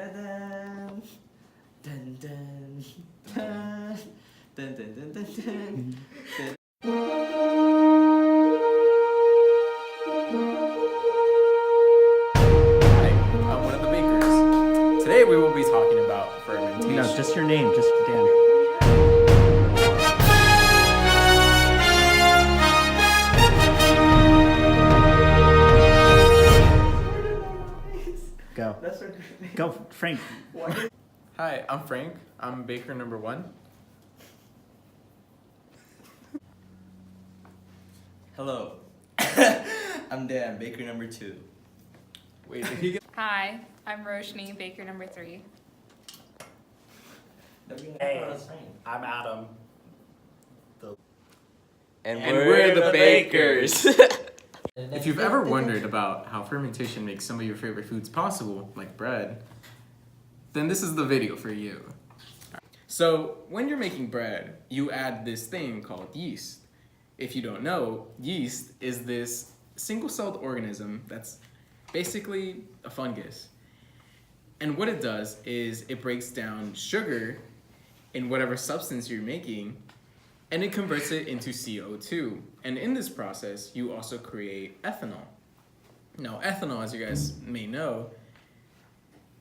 dun dun dun dun dun dun dun dun dun. Hi, I'm one of the bakers. Today we will be talking about fermentation. No, just your name, just Dan. Go. That's so great. Go, Frank. Hi, I'm Frank. I'm baker number 1. Hello. I'm Dan, baker number 2. Wait, did he get... Hi, I'm Roshni, baker number 3. Hey, I'm Adam. And we're the bakers. If you've ever wondered about how fermentation makes some of your favorite foods possible, like bread, then this is the video for you. So, when you're making bread, you add this thing called yeast. If you don't know, yeast is this single-celled organism that's basically a fungus. And what it does is it breaks down sugar in whatever substance you're making, and it converts it into CO2. And in this process, you also create ethanol. Now, ethanol, as you guys may know,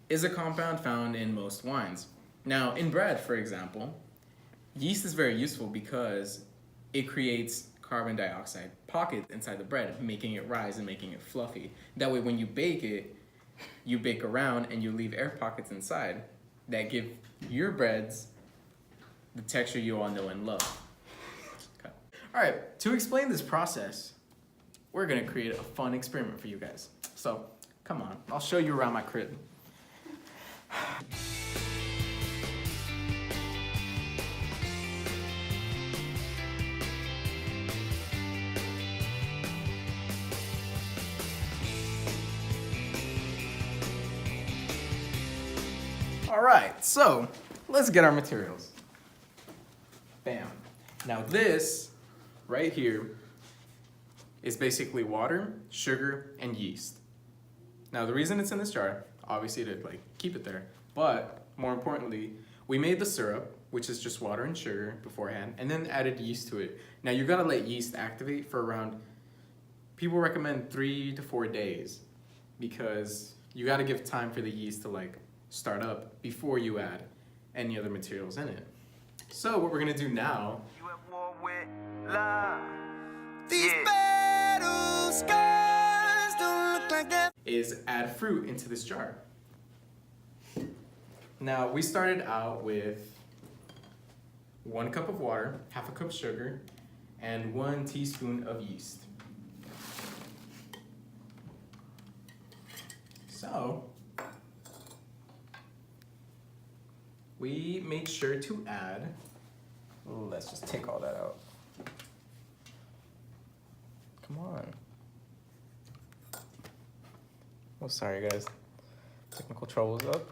is a compound found in most wines. Now, in bread, for example, yeast is very useful because it creates carbon dioxide pockets inside the bread, making it rise and making it fluffy. That way, when you bake around and you leave air pockets inside that give your breads the texture you all know and love. Okay. All right, to explain this process, we're gonna create a fun experiment for you guys. So, come on, I'll show you around my crib. All right, so let's get our materials. Bam. Now this right here is basically water, sugar, and yeast. Now the reason it's in this jar, obviously to keep it there, but more importantly, we made the syrup, which is just water and sugar beforehand, and then added yeast to it. Now you gotta let yeast activate for around, people recommend 3 to 4 days, because you gotta give time for the yeast to start up before you add any other materials in it. So what we're gonna do now is add fruit into this jar. Now we started out with 1 cup of water, half a cup sugar, and 1 teaspoon of yeast. So we make sure to add, let's just take all that out. Come on. Oh, sorry guys. Technical troubles up.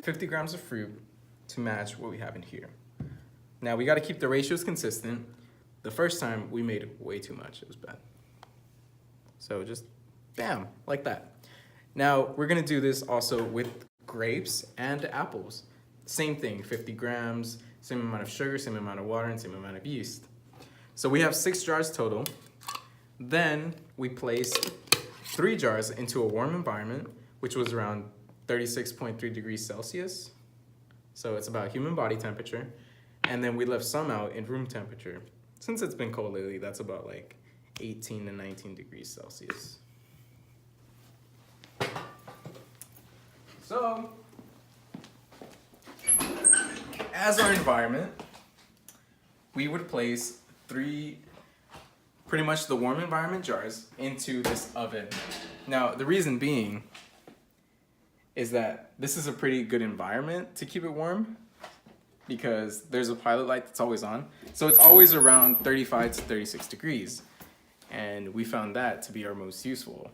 $50 grams of fruit to match what we have in here. Now we gotta keep the ratios consistent. The first time we made way too much, it was bad. So just bam, like that. Now we're gonna do this also with grapes and apples. Same thing, 50 grams, same amount of sugar, same amount of water, and same amount of yeast. So we have 6 jars total. Then we placed 3 jars into a warm environment, which was around 36.3 degrees Celsius. So it's about human body temperature. And then we left some out in room temperature. Since it's been cold lately, that's about 18 to 19 degrees Celsius. So, as our environment, we would place 3, pretty much the warm environment jars into this oven. Now, the reason being is that this is a pretty good environment to keep it warm because there's a pilot light that's always on. So it's always around 35 to 36 degrees. And we found that to be our most useful,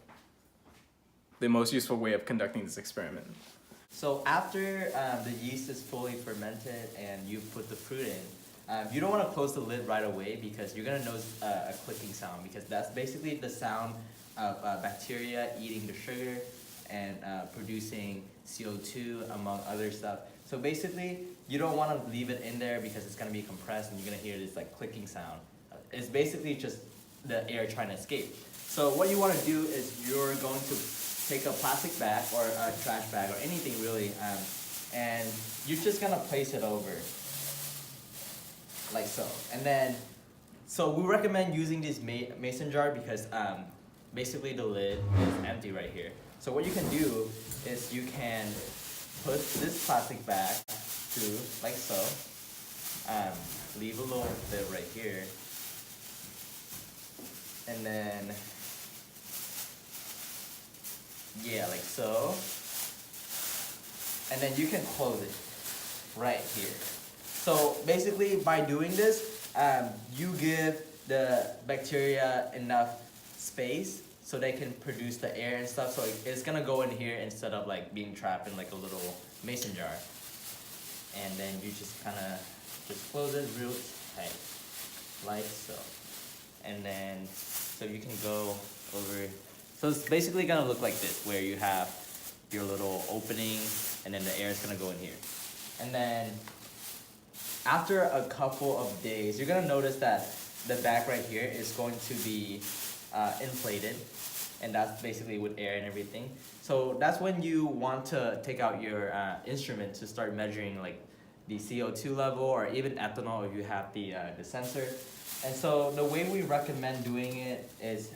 the most useful way of conducting this experiment. So after the yeast is fully fermented and you put the fruit in, You don't want to close the lid right away because you're gonna notice a clicking sound, because that's basically the sound of bacteria eating the sugar and producing CO2 among other stuff. So basically, you don't want to leave it in there because it's gonna be compressed and you're gonna hear this like clicking sound. It's basically just the air trying to escape. So what you want to do is you're going to take a plastic bag or a trash bag or anything really, and you're just gonna place it over, like so. And then, so we recommend using this mason jar because basically the lid is empty right here. So what you can do is you can put this plastic bag through, like so, leave a little bit right here, and then, yeah, like so. And then you can close it right here. So basically by doing this, you give the bacteria enough space so they can produce the air and stuff. So it's gonna go in here instead of like being trapped in like a little mason jar. And then you just kinda just close it real tight, like so. And then, so you can go over. So it's basically gonna look like this, where you have your little opening and then the air is gonna go in here. And then after a couple of days, you're gonna notice that the bag right here is going to be inflated, and that's basically with air and everything. So that's when you want to take out your instrument to start measuring like the CO2 level or even ethanol if you have the sensor. And so the way we recommend doing it is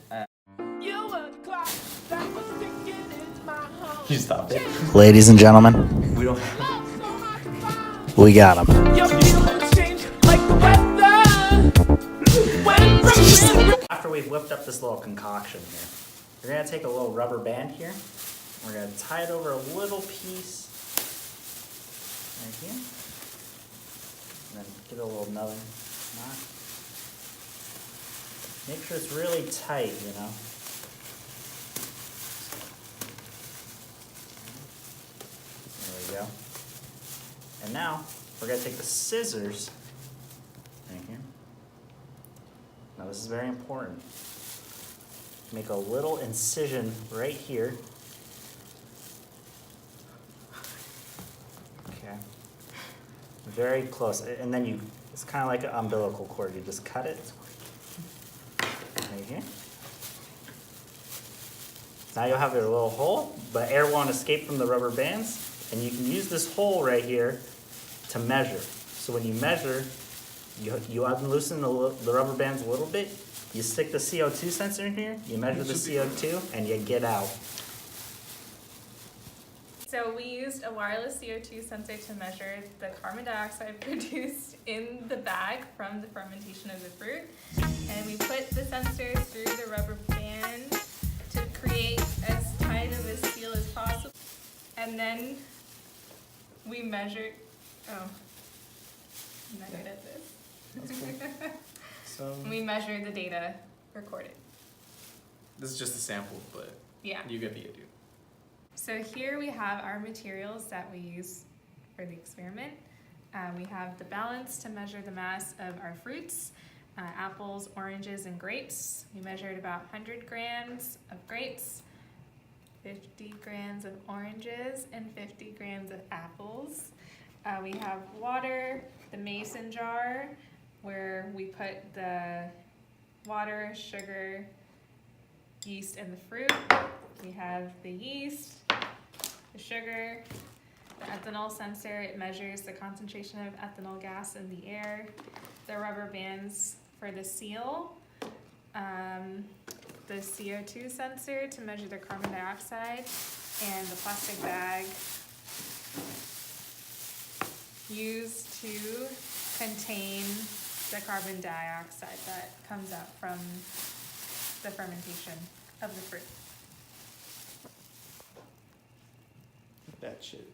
you stop it. Ladies and gentlemen, We don't we got him. After we've whipped up this little concoction here, we're gonna take a little rubber band here. We're gonna tie it over a little piece right here, and then give it a little another knot. Make sure it's really tight, you know. There we go. And now we're gonna take the scissors right here. Now this is very important. Make a little incision right here. Okay. Very close. And then it's kind of like an umbilical cord. You just cut it right here. Now you'll have your little hole, but air won't escape from the rubber bands. And you can use this hole right here to measure. So when you measure, you unloosen the rubber bands a little bit, you stick the CO2 sensor in here, you measure the CO2, and you get out. So we used a wireless CO2 sensor to measure the carbon dioxide produced in the bag from the fermentation of the fruit. And we put the sensor through the rubber band to create as tight of a seal as possible. And then we measured, I'm not good at this. That's cool. So We measured the data recorded. this is just a sample, but Yeah. you get the idea. So here we have our materials that we use for the experiment. We have the balance to measure the mass of our fruits, apples, oranges, and grapes. We measured about 100 grams of grapes, 50 grams of oranges, and 50 grams of apples. We have water, the mason jar, where we put the water, sugar, yeast, and the fruit. We have the yeast, the sugar, the ethanol sensor. It measures the concentration of ethanol gas in the air. The rubber bands for the seal. The CO2 sensor to measure the carbon dioxide, and the plastic bag used to contain the carbon dioxide that comes out from the fermentation of the fruit. That shit.